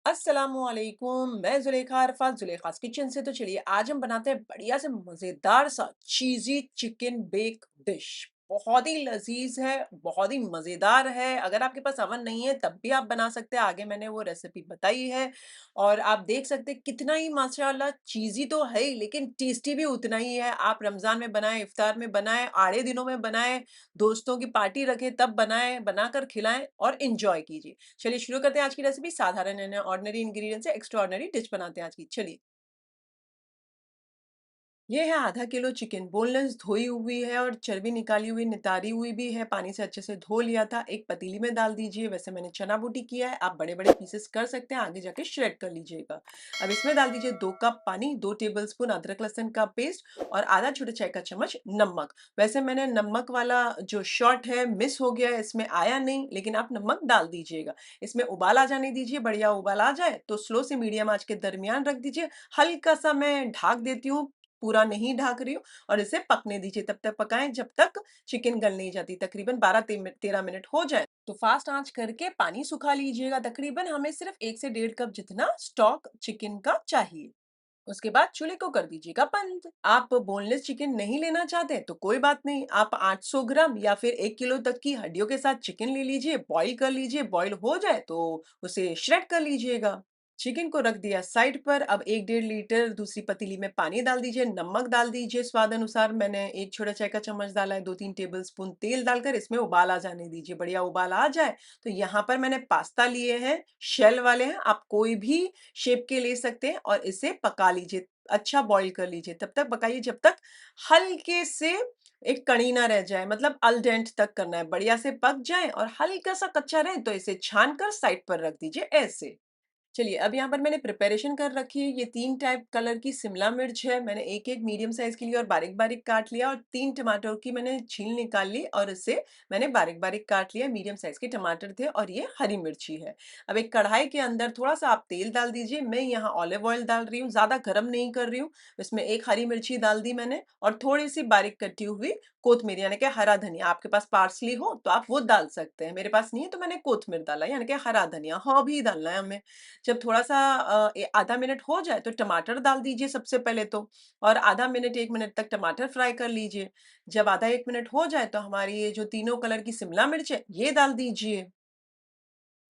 अस्सलामुअलैकुम, मैं ज़ुलेखा अरफात ज़ुलेखास किचन से। तो चलिए आज हम बनाते हैं बढ़िया से मज़ेदार सा चीज़ी चिकन बेक डिश। बहुत ही लज़ीज़ है, बहुत ही मज़ेदार है। अगर आपके पास अवन नहीं है तब भी आप बना सकते हैं, आगे मैंने वो रेसिपी बताई है। और आप देख सकते हैं कितना ही माशाल्लाह चीज़ी तो है ही लेकिन टेस्टी भी उतना ही है। आप रमज़ान में बनाएँ, इफ्तार में बनाएँ, आड़े दिनों में बनाएँ, दोस्तों की पार्टी रखें तब बनाएँ, बनाकर खिलाएँ और एन्जॉय कीजिए। चलिए शुरू करते हैं आज की रेसिपी। साधारण है ना, ऑर्डिनरी इंग्रेडिएंट्स से एक्स्ट्रा ऑर्डिनरी डिश बनाते हैं आज की। चलिए, ये है आधा किलो चिकन, बोनलेस धोई हुई है और चर्बी निकाली हुई, नितारी हुई भी है, पानी से अच्छे से धो लिया था। एक पतीली में डाल दीजिए। वैसे मैंने चना बूटी किया है, आप बड़े बड़े पीसेस कर सकते हैं, आगे जाके श्रेड कर लीजिएगा। अब इसमें डाल दीजिए 2 कप पानी, 2 टेबलस्पून अदरक लहसुन का पेस्ट और आधा छोटे चाय का चम्मच नमक। वैसे मैंने नमक वाला जो शॉट है मिस हो गया है, इसमें आया नहीं, लेकिन आप नमक डाल दीजिएगा। इसमें उबाल आ जाने दीजिए। बढ़िया उबाल आ जाए तो स्लो से मीडियम आंच के दरमियान रख दीजिए। हल्का सा मैं ढाक देती हूँ, पूरा नहीं ढाक रही हूँ, और इसे पकने दीजिए। तब तक पकाएं जब तक चिकन गल नहीं जाती। तकरीबन 12-13 मिनट हो जाए तो फास्ट आंच करके पानी सुखा लीजिएगा। तकरीबन हमें सिर्फ 1 से 1.5 कप जितना स्टॉक चिकन का चाहिए। उसके बाद चूल्हे को कर दीजिएगा बंद। आप बोनलेस चिकन नहीं लेना चाहते तो कोई बात नहीं, आप 800 ग्राम या फिर 1 किलो तक की हड्डियों के साथ चिकन ले लीजिए, बॉईल कर लीजिए। बॉईल हो जाए तो उसे श्रेड कर लीजिएगा। चिकन को रख दिया साइड पर। अब 1-1.5 लीटर दूसरी पतीली में पानी डाल दीजिए। नमक डाल दीजिए स्वाद अनुसार। मैंने एक छोटा चाय का चम्मच डाला है। 2-3 टेबलस्पून तेल डालकर इसमें उबाल आ जाने दीजिए। बढ़िया उबाल आ जाए तो यहाँ पर मैंने पास्ता लिए हैं, शेल वाले हैं, आप कोई भी शेप के ले सकते हैं, और इसे पका लीजिए। अच्छा बॉईल कर लीजिए। तब तक पकाइए जब तक हल्के से एक कड़ी ना रह जाए, मतलब अल डेंट तक करना है। बढ़िया से पक जाए और हल्का सा कच्चा रहे तो इसे छान कर साइड पर रख दीजिए ऐसे। चलिए, अब यहाँ पर मैंने प्रिपरेशन कर रखी है। ये 3 टाइप कलर की शिमला मिर्च है। मैंने एक-एक मीडियम साइज़ की ली और बारीक-बारीक काट लिया, और 3 टमाटर की मैंने छील निकाल ली और इसे मैंने बारीक-बारीक काट लिया। मीडियम साइज़ के टमाटर थे, और ये हरी मिर्ची है। अब एक कढ़ाई के अंदर थोड़ा-सा आप तेल डाल दीजिए। मैं यहाँ ऑलिव ऑयल डाल रही हूँ, ज़्यादा गरम नहीं कर रही हूँ। इसमें एक हरी मिर्ची डाल दी मैंने और थोड़ी-सी बारीक कटी हुई कोतमीर यानी कि हरा धनिया। आपके पास पार्सली हो तो आप वो डाल सकते हैं। मेरे पास नहीं है तो मैंने कोतमीर डाला यानी कि हरा धनिया। हाँ, भी डालना है हमें। जब थोड़ा-सा आधा मिनट हो जाए तो टमाटर डाल दीजिए सबसे पहले तो, और आधा मिनट 1 मिनट तक टमाटर फ्राई कर लीजिए। जब आधा 1 मिनट हो जाए तो हमारी ये जो तीनों कलर की शिमला मिर्च है, ये डाल दीजिए।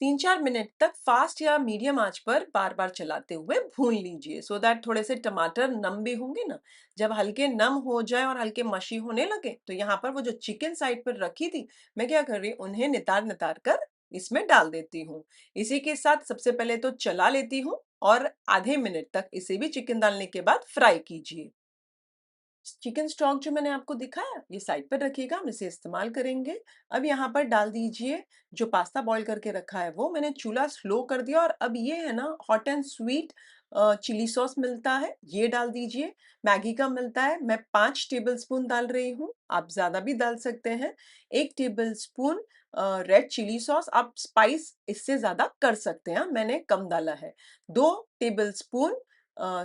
3-4 मिनट तक फास्ट या मीडियम आंच पर बार-बार चलाते हुए भून लीजिए, सो दैट थोड़े से टमाटर नम भी होंगे ना। जब हल्के नम हो जाए और हल्के मशी होने लगे तो यहाँ पर वो जो चिकन साइड पर रखी थी, मैं क्या कर रही हूँ, उन्हें नितार-नितार कर इसमें डाल देती हूँ। इसी के साथ सबसे पहले तो चला लेती हूँ और आधे मिनट तक इसे भी चिकन डालने के बाद फ्राई कीजिए। चिकन स्टॉक जो मैंने आपको दिखाया, ये साइड पर रखिएगा, हम इसे इस्तेमाल करेंगे। अब यहाँ पर डाल दीजिए जो पास्ता बॉईल करके रखा है वो। मैंने चूल्हा स्लो कर दिया, और अब ये है ना hot and sweet chilli sauce मिलता है, ये डाल दीजिए। मैगी का मिलता है, मैं 5 टेबलस्पून डाल रही हूँ, आप ज़्यादा भी डाल सकते हैं। 1 टेबलस्पून रेड चिली सॉस, आप स्पाइस इससे ज़्यादा कर सकते हैं, मैंने कम डाला है। 2 टेबलस्पून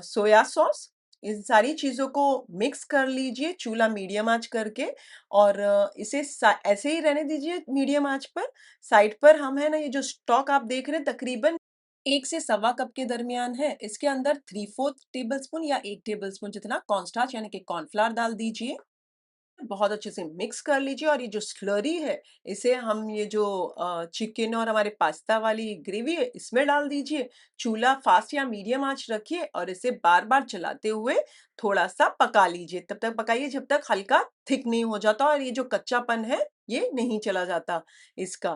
सोया सॉस। इन सारी चीज़ों को मिक्स कर लीजिए चूल्हा मीडियम आँच करके, और इसे ऐसे ही रहने दीजिए मीडियम आँच पर। साइड पर हम है ना ये जो स्टॉक आप देख रहे हैं तकरीबन 1 से सवा कप के दरमियान है। इसके अंदर 3/4 टेबलस्पून या 1 टेबलस्पून जितना कॉर्नस्टार्च यानी कि कॉर्नफ्लोर डाल दीजिए। बहुत अच्छे से मिक्स कर लीजिए, और ये जो स्लरी है इसे हम ये जो चिकन और हमारे पास्ता वाली ग्रेवी है इसमें डाल दीजिए। चूल्हा फास्ट या मीडियम आंच रखिए और इसे बार बार चलाते हुए थोड़ा सा पका लीजिए। तब तक पकाइए जब तक हल्का थिक नहीं हो जाता और ये जो कच्चापन है ये नहीं चला जाता इसका,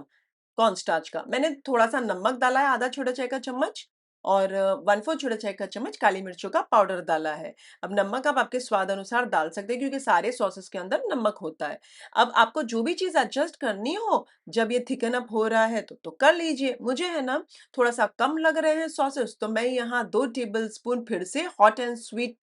कॉर्नस्टार्च का। मैंने थोड़ा-सा नमक डाला है, आधा छोटा चाय का चम्मच, और 1/4 छोटा चाय का चम्मच काली मिर्चों का पाउडर डाला है। अब नमक आप आपके स्वाद अनुसार डाल सकते हैं क्योंकि सारे सॉसेस के अंदर नमक होता है। अब आपको जो भी चीज़ एडजस्ट करनी हो, जब ये थिकन अप हो रहा है तो कर लीजिए। मुझे है ना थोड़ा-सा कम लग रहे हैं सॉसेस, तो मैं यहाँ 2 टेबलस्पून फिर से हॉट एंड स्वीट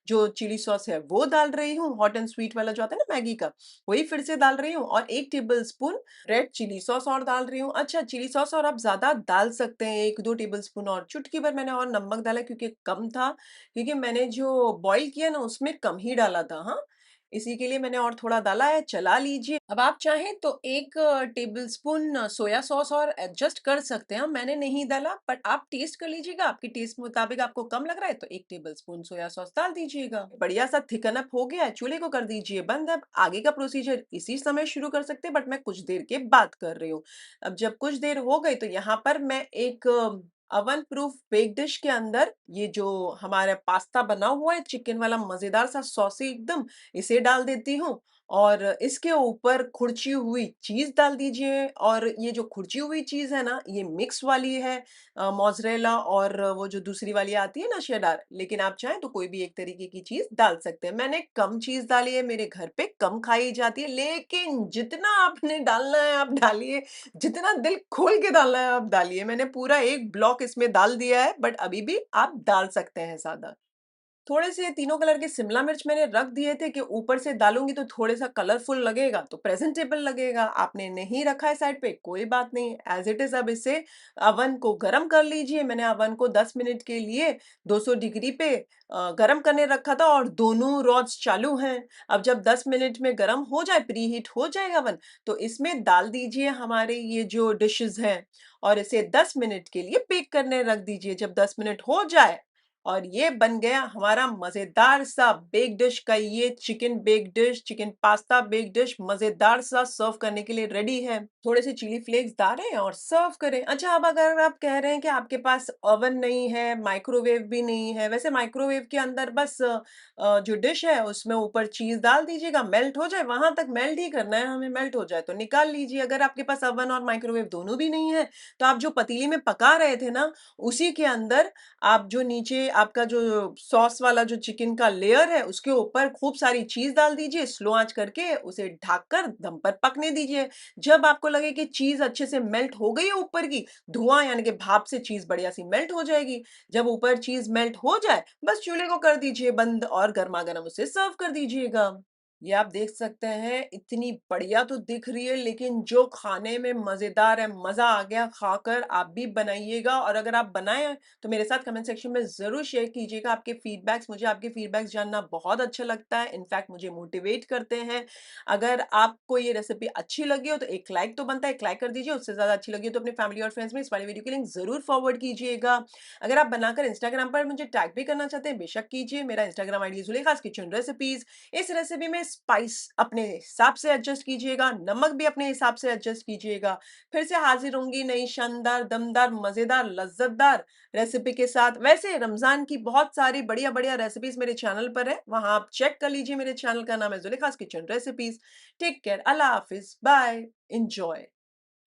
जो चिली सॉस है वो डाल रही हूँ। हॉट एंड स्वीट वाला जो आता है ना मैगी का, वही फिर से डाल रही हूँ, और 1 टेबलस्पून रेड चिली सॉस और डाल रही हूँ। अच्छा, चिली सॉस और आप ज़्यादा डाल सकते हैं, 1-2 टेबलस्पून और। चुटकी भर मैंने और नमक डाला क्योंकि कम था, क्योंकि मैंने जो बॉयल किया ना उसमें कम ही डाला था, हाँ। इसी के लिए मैंने और थोड़ा डाला है, चला लीजिए। अब आप चाहें तो 1 टेबलस्पून सोया सॉस और एडजस्ट कर सकते हैं, मैंने नहीं डाला, बट आप टेस्ट कर लीजिएगा, आपके टेस्ट के मुताबिक आपको कम लग रहा है तो 1 टेबलस्पून सोया सॉस डाल दीजिएगा। बढ़िया सा थिकन अप हो गया है, चूल्हे को कर दीजिए बंद। अब आगे का प्रोसीजर इसी समय शुरू कर सकते हैं, बट मैं कुछ देर के बाद कर रही हूँ। अब जब कुछ देर हो गई तो यहाँ पर मैं एक ओवन प्रूफ बेक डिश के अंदर ये जो हमारा पास्ता बना हुआ है चिकन वाला मज़ेदार सा सॉसी एकदम, इसे डाल देती हूँ और इसके ऊपर खुरची हुई चीज़ डाल दीजिए। और ये जो खुरची हुई चीज़ है ना, ये मिक्स वाली है, मोज़रेला और वो जो दूसरी वाली आती है ना शेडार, लेकिन आप चाहें तो कोई भी एक तरीके की चीज़ डाल सकते हैं। मैंने कम चीज़ डाली है, मेरे घर पे कम खाई जाती है, लेकिन जितना आपने डालना है आप डालिए, जितना दिल खोल के डालना है आप डालिए। मैंने पूरा 1 ब्लॉक इसमें डाल दिया है, बट अभी भी आप डाल सकते हैं ज़्यादा। थोड़े से तीनों कलर के शिमला मिर्च मैंने रख दिए थे कि ऊपर से डालूँगी तो थोड़े-सा कलरफुल लगेगा, तो प्रेज़ेंटेबल लगेगा। आपने नहीं रखा है साइड पे, कोई बात नहीं, ऐज़ इट इज़ अब इसे ओवन को गरम कर लीजिए। मैंने ओवन को 10 मिनट के लिए 200 डिग्री पे गरम करने रखा था और दोनों रॉड्स चालू हैं। अब जब 10 मिनट में गरम हो जाए, प्रीहीट हो जाए ओवन, तो इसमें डाल दीजिए हमारे ये जो डिशेज़ हैं और इसे 10 मिनट के लिए बेक करने रख दीजिए। जब 10 मिनट हो जाए और ये बन गया हमारा मज़ेदार सा बेक डिश का ये chicken bake dish, chicken pasta bake dish मज़ेदार सा सर्व करने के लिए रेडी है। थोड़े से चिली फ्लेक्स डालें और सर्व करें। अच्छा, अब अगर आप कह रहे हैं कि आपके पास ओवन नहीं है, माइक्रोवेव भी नहीं है, वैसे माइक्रोवेव के अंदर बस जो डिश है उसमें ऊपर चीज़ डाल दीजिएगा, मेल्ट हो जाए, वहाँ तक मेल्ट ही करना है हमें, मेल्ट हो जाए तो निकाल लीजिए। अगर आपके पास ओवन और माइक्रोवेव दोनों भी नहीं है, तो आप जो पतीली में पका रहे थे ना, उसी के अंदर आप जो नीचे आपका जो सॉस वाला जो चिकन का लेयर है, उसके ऊपर खूब सारी चीज़ डाल दीजिए, स्लो आँच करके उसे ढककर दम पर पकने दीजिए। जब आपको लगे कि चीज़ अच्छे से मेल्ट हो गई है ऊपर की, धुआँ यानी कि भाप से चीज़ बढ़िया-सी मेल्ट हो जाएगी। जब ऊपर चीज़ मेल्ट हो जाए, बस चूल्हे को कर दीजिए बंद और गरमा-गरम उसे सर्व कर दीजिएगा। ये आप देख सकते हैं, इतनी बढ़िया तो दिख रही है, लेकिन जो खाने में मज़ेदार है, मज़ा आ गया खाकर। आप भी बनाइएगा और अगर आप बनाएँ तो मेरे साथ कमेंट सेक्शन में ज़रूर शेयर कीजिएगा आपके फीडबैक्स। मुझे आपके फीडबैक्स जानना बहुत अच्छा लगता है, इनफैक्ट मुझे मोटिवेट करते हैं। अगर आपको ये रेसिपी अच्छी लगी हो तो एक लाइक तो बनता है, एक लाइक कर दीजिए। उससे ज़्यादा अच्छी लगी हो तो अपने फैमिली और फ्रेंड्स में इस वाली वीडियो की लिंक ज़रूर फॉरवर्ड कीजिएगा। अगर आप बनाकर इंस्टाग्राम पर मुझे टैग भी करना चाहते हैं, बेशक कीजिए। मेरा इंस्टाग्राम आईडी ज़ुलेखास किचन रेसिपीज़। इस रेसिपी में स्पाइस अपने हिसाब से एडजस्ट कीजिएगा, नमक भी अपने हिसाब से एडजस्ट कीजिएगा। फिर से हाज़िर होंगी नई शानदार, दमदार, मज़ेदार, लज़्ज़तदार रेसिपी के साथ। वैसे रमज़ान की बहुत सारी बढ़िया-बढ़िया रेसिपीज़ मेरे चैनल पर है, वहाँ आप चेक कर लीजिए। मेरे चैनल का नाम है ज़ुलेखास किचन रेसिपीज़। टेक केयर, अल्लाह हाफ़िज़, बाय, एन्जॉय।